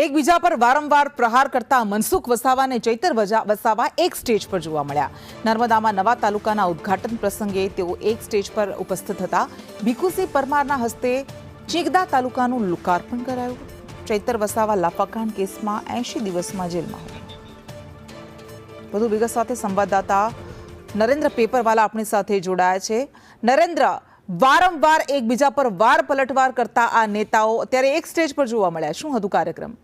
એકબીજા પર વારંવાર પ્રહાર કરતા મનસુખ વસાવા અને ચૈતર વસાવા એક સ્ટેજ પર જોવા મળ્યા। નર્મદામાં નવા તાલુકાના ઉદ્ઘાટન પ્રસંગે તેઓ એક સ્ટેજ પર ઉપસ્થિત હતા। ભીખુસિંહ પરમારના હસ્તે ચીગદા તાલુકાનું લોકાર્પણ કરાયું। ચૈતર વસાવા લાફાકાંડ કેસમાં 80 દિવસમાં જેલમાં હતા। વધુ વિગત સાથે સંવાદદાતા નરેન્દ્ર પેપરવાલા આપણી સાથે જોડાયા છે। નરેન્દ્ર, વારંવાર એકબીજા પર વાર પલટવાર કરતા આ નેતાઓ અત્યારે એક સ્ટેજ પર જોવા મળ્યા, શું હતું કાર્યક્રમ?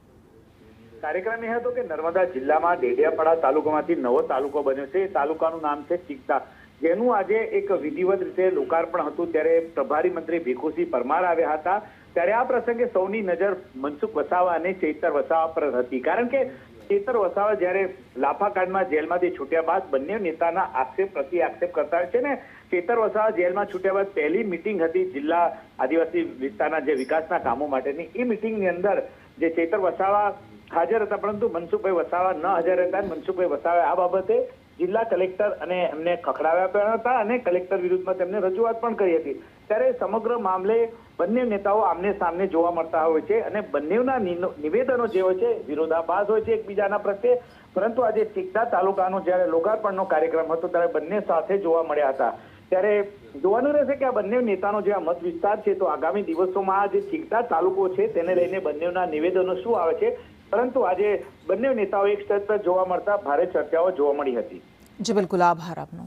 કાર્યક્રમ એ હતો કે નર્મદા જિલ્લામાં ડેડિયાપાડા તાલુકામાંથી નવો તાલુકો બન્યો છે। એ તાલુકાનું નામ છે ચીગદા, જેનું આજે એક વિધિવત રીતે લોકાર્પણ હતું। ત્યારે પ્રભારી મંત્રી ભીખુસિંહ પરમાર આવ્યા હતા। ત્યારે આ પ્રસંગે સૌની નજર મનસુખ વસાવા અને ચૈતર વસાવા પર હતી, કારણ કે ચૈતર વસાવા જ્યારે લાફાકાંડમાં જેલમાંથી છૂટ્યા બાદ બંને નેતાના આક્ષેપ પ્રતિ આક્ષેપ કરતા છે ને। ચૈતર વસાવા જેલમાં છૂટ્યા બાદ પહેલી મિટિંગ હતી જિલ્લા આદિવાસી વિસ્તારના જે વિકાસના કામો માટેની। એ મિટિંગની અંદર જે ચૈતર વસાવા હાજર હતા, પરંતુ મનસુખભાઈ વસાવા ન હાજર હતા। મનસુખભાઈ વસાવાએ આ બાબતે જિલ્લા કલેક્ટર અને એમને ખખડાવ્યા પણ હતા અને કલેક્ટર વિરુદ્ધમાં તેમને રજૂઆત પણ કરી હતી। ત્યારે સમગ્ર મામલે બંને નેતાઓ આમને સામને જોવા મળતા હોય છે અને બંનેના નિવેદનો જે હોય છે વિરોધાભાસ હોય છે એકબીજાના પ્રત્યે। પરંતુ આજે ચીગદા તાલુકાનો જ્યારે લોકાર્પણનો કાર્યક્રમ હતો ત્યારે બંને સાથે જોવા મળ્યા હતા। ત્યારે જોવાનું રહેશે કે આ બંને નેતાનો જે મત વિસ્તાર છે તો આગામી દિવસોમાં આ જે ચીગદા તાલુકો છે તેને લઈને બંનેના નિવેદનો શું આવે છે। પરંતુ આજે બંને નેતાઓ એક સ્ટેજ પર જોવા મળતા ભારે ચર્ચાઓ જોવા મળી હતી। જી બિલકુલ, આભાર આપનો।